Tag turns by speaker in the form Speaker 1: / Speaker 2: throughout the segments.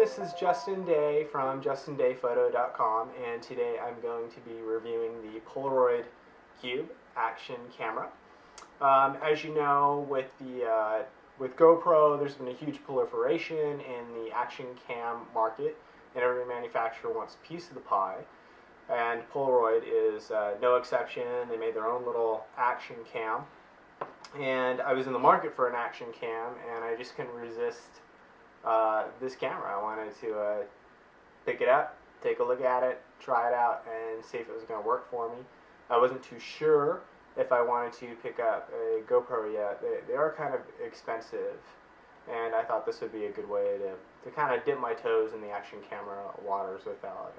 Speaker 1: this is Justin Day from justindayphoto.com, and today I'm going to be reviewing the Polaroid Cube action camera. As you know, with GoPro, there's been a huge proliferation in the action cam market, and every manufacturer wants a piece of the pie. And Polaroid is no exception. They made their own little action cam, and I was in the market for an action cam, and I just couldn't resist this camera. I wanted to pick it up, take a look at it, try it out, and see if it was going to work for me. I wasn't too sure if I wanted to pick up a GoPro yet. They are kind of expensive, and I thought this would be a good way to kind of dip my toes in the action camera waters without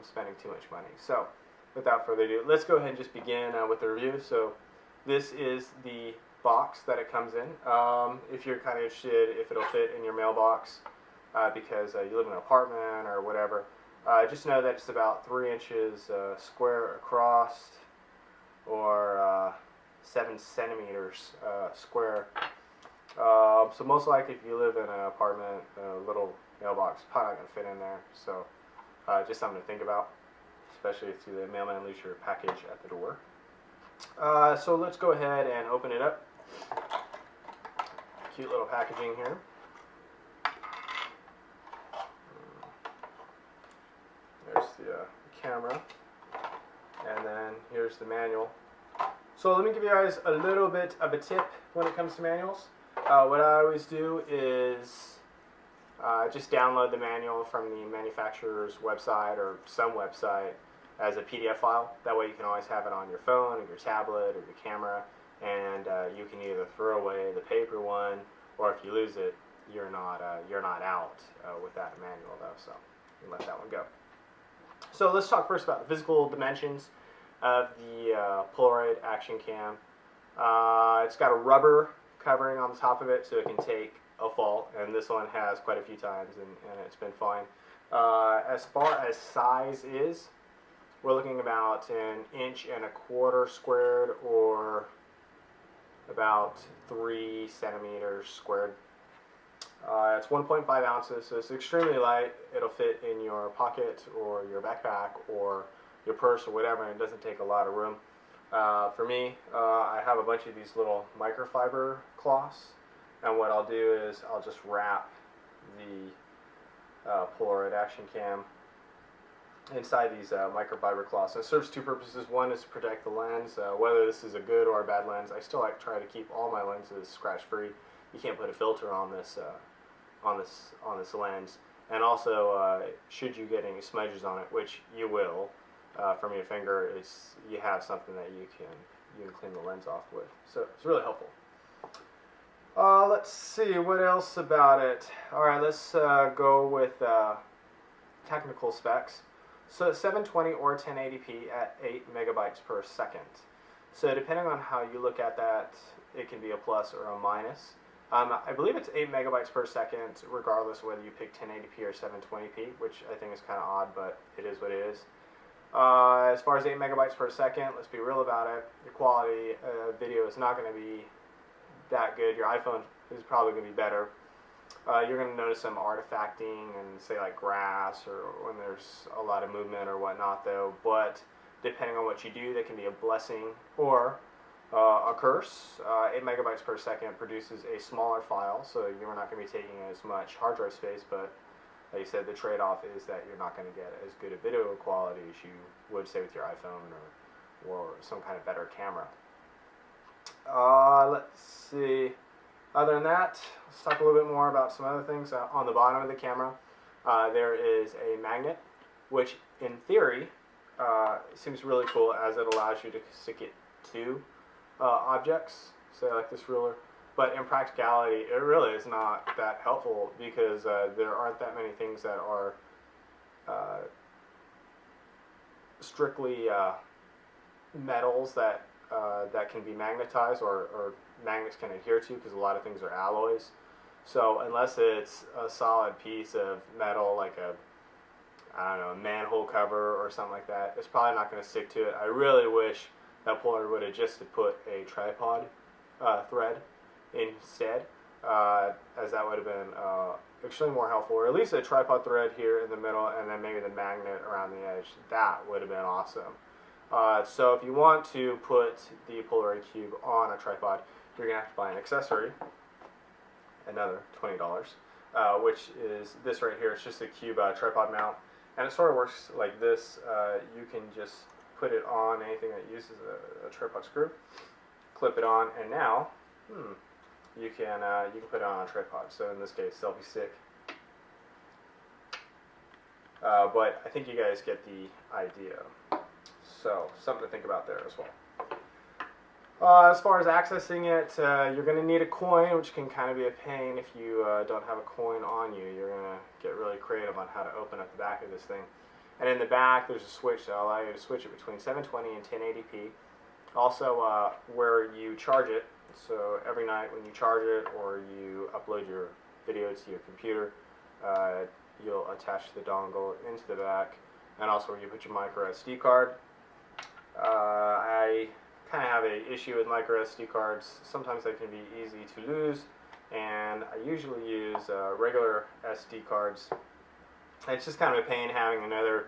Speaker 1: spending too much money. So without further ado, let's go ahead and just begin with the review. So this is the box that it comes in. If you're kind of interested if it'll fit in your mailbox because you live in an apartment or whatever, just know that it's about 3 inches square across, or 7 centimeters square. So most likely if you live in an apartment, a little mailbox is probably not going to fit in there. So just something to think about, especially if the mailman leaves your package at the door. So let's go ahead and open it up. Cute little packaging here. There's the camera, and then here's the manual. So let me give you guys a little bit of a tip when it comes to manuals. What I always do is just download the manual from the manufacturer's website or some website as a PDF file. That way you can always have it on your phone or your tablet or your camera, and you can either throw away the paper one, or if you lose it, you're not out without a manual though, so you can let that one go. So let's talk first about the physical dimensions of the Polaroid action cam. It's got a rubber covering on the top of it so it can take a fall, and this one has quite a few times, and it's been fine. As far as size is, we're looking about 1.25 inches squared, or about 3 centimeters squared. It's 1.5 ounces, so it's extremely light. It'll fit in your pocket or your backpack or your purse or whatever, and it doesn't take a lot of room. For me, I have a bunch of these little microfiber cloths, and what I'll do is I'll just wrap the Polaroid action cam inside these microfiber cloths. And it serves two purposes. One is to protect the lens. Whether this is a good or a bad lens, I still like to try to keep all my lenses scratch free. You can't put a filter on this lens. And also, should you get any smudges on it, which you will from your finger, you have something that you can clean the lens off with. So it's really helpful. Let's see what else about it. All right, let's go with technical specs. So it's 720 or 1080p at 8 megabytes per second. So depending on how you look at that, it can be a plus or a minus. I believe it's 8 megabytes per second regardless of whether you pick 1080p or 720p, which I think is kind of odd, but it is what it is. As far as 8 megabytes per second, let's be real about it. The quality of video is not going to be that good. Your iPhone is probably going to be better. You're going to notice some artifacting and say like grass or when there's a lot of movement or whatnot though, but depending on what you do, that can be a blessing or a curse. 8 megabytes per second produces a smaller file, so you're not going to be taking as much hard drive space, but like you said, the trade-off is that you're not going to get as good a video quality as you would say with your iPhone or some kind of better camera. Let's see. Other than that, let's talk a little bit more about some other things. On the bottom of the camera, there is a magnet, which in theory seems really cool, as it allows you to stick it to objects, say like this ruler. But in practicality, it really is not that helpful because there aren't that many things that are strictly metals that can be magnetized or magnets can adhere to, because a lot of things are alloys. So unless it's a solid piece of metal like a manhole cover or something like that, it's probably not going to stick to it. I really wish that Polaroid would have just put a tripod thread instead, as that would have been extremely more helpful, or at least a tripod thread here in the middle, and then maybe the magnet around the edge. That would have been awesome. So if you want to put the Polaroid Cube on a tripod, you're going to have to buy an accessory, another $20, which is this right here. It's just a Cube tripod mount, and it sort of works like this. You can just put it on anything that uses a tripod screw, clip it on, and now you can put it on a tripod. So in this case, selfie stick. But I think you guys get the idea. So something to think about there as well. As far as accessing it, you're going to need a coin, which can kind of be a pain if you don't have a coin on you. You're going to get really creative on how to open up the back of this thing. And in the back, there's a switch that will allow you to switch it between 720 and 1080p. Also, where you charge it. So every night when you charge it or you upload your video to your computer, you'll attach the dongle into the back, and also where you put your micro SD card. I kind of have an issue with micro SD cards. Sometimes they can be easy to lose, and I usually use regular SD cards. It's just kind of a pain having another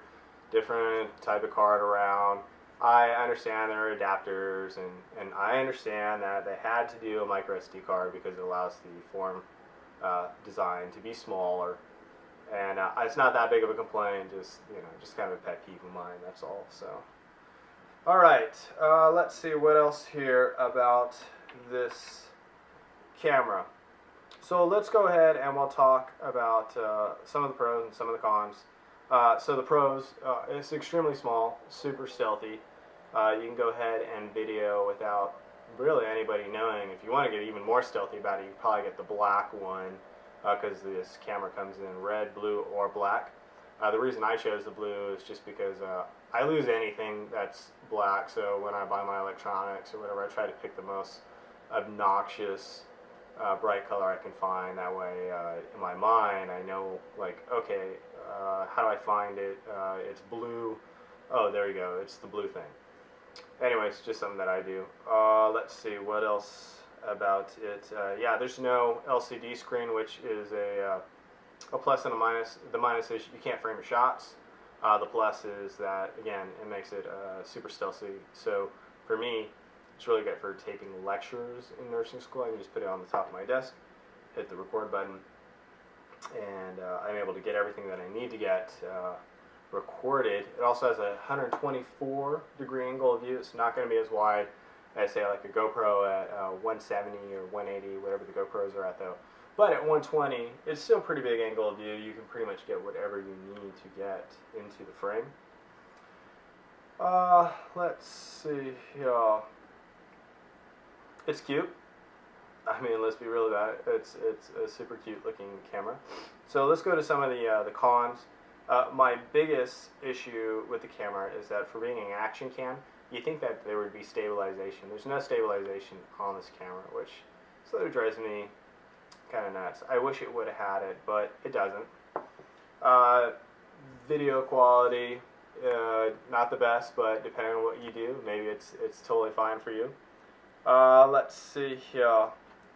Speaker 1: different type of card around. I understand there are adapters, and I understand that they had to do a micro SD card because it allows the form design to be smaller, and it's not that big of a complaint. Just kind of a pet peeve of mine. That's all. So, all right, let's see what else here about this camera. So let's go ahead and we'll talk about some of the pros and some of the cons. So the pros, it's extremely small, super stealthy. You can go ahead and video without really anybody knowing. If you want to get even more stealthy about it, you probably get the black one because this camera comes in red, blue, or black. The reason I chose the blue is just because I lose anything that's black, so when I buy my electronics or whatever, I try to pick the most obnoxious bright color I can find. That way, in my mind, I know, like, okay, how do I find it? It's blue. Oh, there you go. It's the blue thing. Anyways, just something that I do. Let's see, what else about it? Yeah, there's no LCD screen, which is a plus and a minus. The minus is you can't frame your shots. The plus is that, again, it makes it super stealthy. So for me, it's really good for taping lectures in nursing school. I can just put it on the top of my desk, hit the record button, and I'm able to get everything that I need to get recorded. It also has a 124 degree angle of view. It's not going to be as wide as, say, like a GoPro at 170 or 180, whatever the GoPros are at, though. But at 120, it's still a pretty big angle of view. You can pretty much get whatever you need to get into the frame. Let's see here. It's cute. I mean, let's be real about it. It's a super cute looking camera. So let's go to some of the cons. My biggest issue with the camera is that for being an action cam, you think that there would be stabilization. There's no stabilization on this camera, which sort of drives me kind of nuts. I wish it would have had it, but it doesn't. Video quality, not the best, but depending on what you do, maybe it's totally fine for you. Let's see here.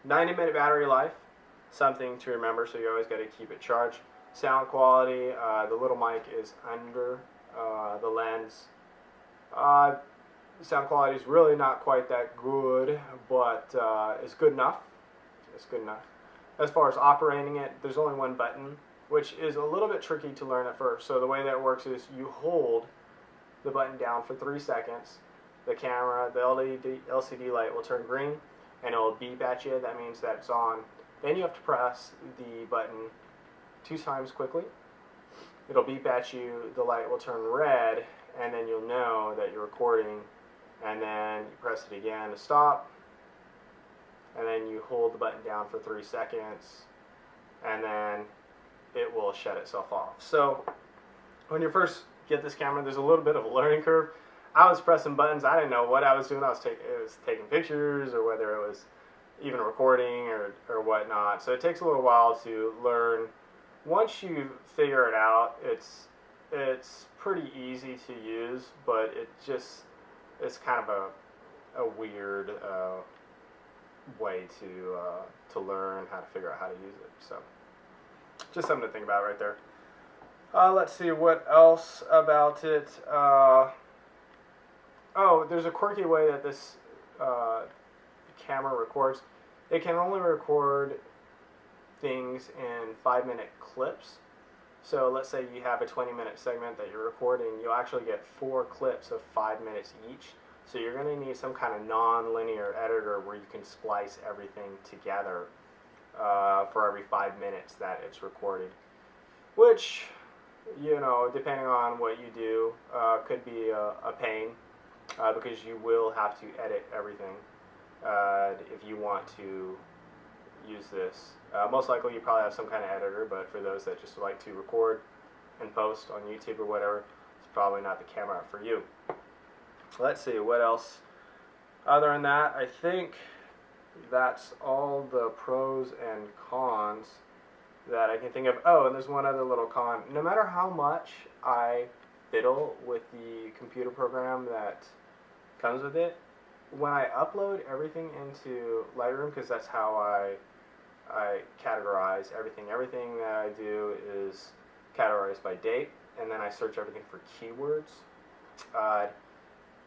Speaker 1: 90-minute battery life, something to remember, so you always got to keep it charged. Sound quality, the little mic is under the lens. Sound quality is really not quite that good, but it's good enough. It's good enough. As far as operating it, there's only one button, which is a little bit tricky to learn at first. So the way that works is you hold the button down for 3 seconds. The camera, the LCD light will turn green, and it will beep at you. That means that it's on. Then you have to press the button 2 times quickly. It'll beep at you, the light will turn red, and then you'll know that you're recording, and then you press it again to stop, and then you hold the button down for 3 seconds, and then it will shut itself off. So when you first get this camera, there's a little bit of a learning curve. I was pressing buttons. I didn't know what I was doing. I was taking pictures, or whether it was even recording or whatnot. So it takes a little while to learn. Once you figure it out, it's pretty easy to use, but it's kind of a weird way to learn how to figure out how to use it. So just something to think about right there. Let's see what else about it. Oh, there's a quirky way that this camera records. It can only record things in 5-minute clips. So let's say you have a 20-minute segment that you're recording, you'll actually get 4 clips of 5 minutes each. So you're going to need some kind of non-linear editor where you can splice everything together for every 5 minutes that it's recorded. Which, you know, depending on what you do, could be a pain because you will have to edit everything if you want to use this. Most likely you probably have some kind of editor, but for those that just like to record and post on YouTube or whatever, it's probably not the camera for you. Let's see, what else? Other than that, I think that's all the pros and cons that I can think of. Oh, and there's one other little con. No matter how much I fiddle with the computer program that comes with it, when I upload everything into Lightroom, because that's how I categorize everything. Everything that I do is categorized by date, and then I search everything for keywords.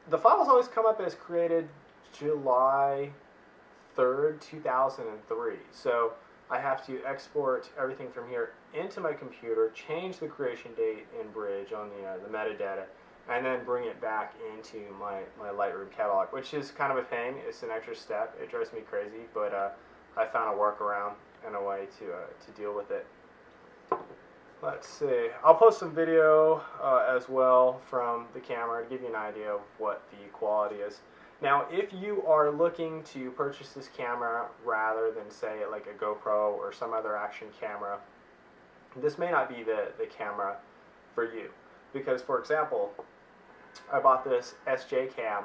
Speaker 1: The files always come up as created July 3rd, 2003. So I have to export everything from here into my computer, change the creation date in Bridge on the metadata, and then bring it back into my Lightroom catalog, which is kind of a pain. It's an extra step. It drives me crazy, but I found a workaround and a way to deal with it. Let's see. I'll post some video as well from the camera to give you an idea of what the quality is. Now, if you are looking to purchase this camera rather than, say, like a GoPro or some other action camera, this may not be the camera for you. Because, for example, I bought this SJ Cam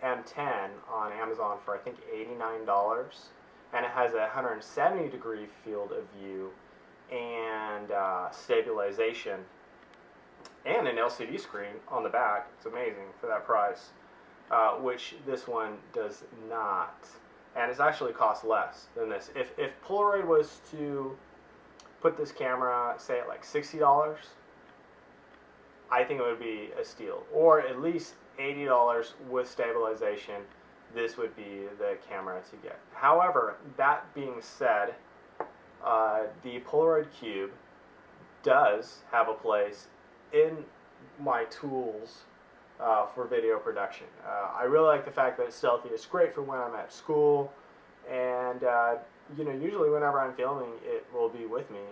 Speaker 1: M10 on Amazon for I think $89, and it has a 170-degree field of view and stabilization and an LCD screen on the back. It's amazing for that price, which this one does not, and it's actually cost less than this. If Polaroid was to put this camera, say, at like $60, I think it would be a steal, or at least $80 with stabilization. This would be the camera to get. However, that being said, the Polaroid Cube does have a place in my tools for video production. I really like the fact that it's stealthy. It's great for when I'm at school, and you know, usually whenever I'm filming, it will be with me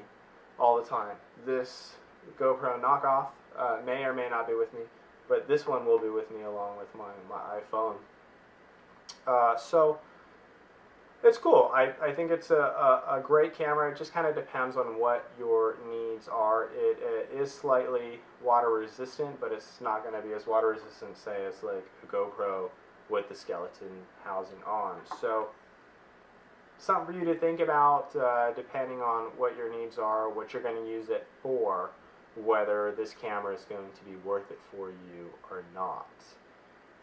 Speaker 1: all the time. This GoPro knockoff may or may not be with me, but this one will be with me along with my iPhone. So it's cool. I think it's a great camera. It just kind of depends on what your needs are. It is slightly water resistant, but it's not going to be as water resistant, say, as like a GoPro with the skeleton housing on. So something for you to think about depending on what your needs are, what you're going to use it for, whether this camera is going to be worth it for you or not.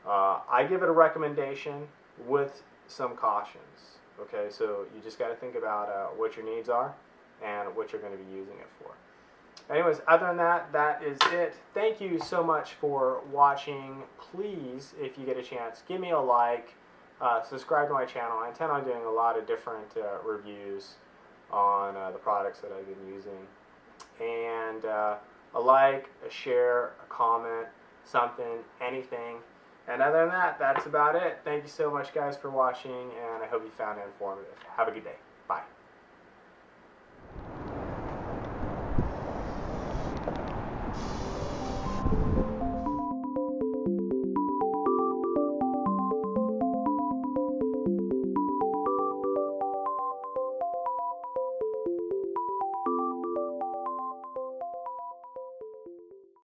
Speaker 1: I give it a recommendation with some cautions. Okay, so you just got to think about what your needs are and what you're going to be using it for. Anyways, other than that, that is it. Thank you so much for watching. Please, if you get a chance, give me a like, subscribe to my channel. I intend on doing a lot of different reviews on the products that I've been using. And a like, a share, a comment, something, anything. And other than that, that's about it. Thank you so much, guys, for watching, and I hope you found it informative. Have a good day. Bye.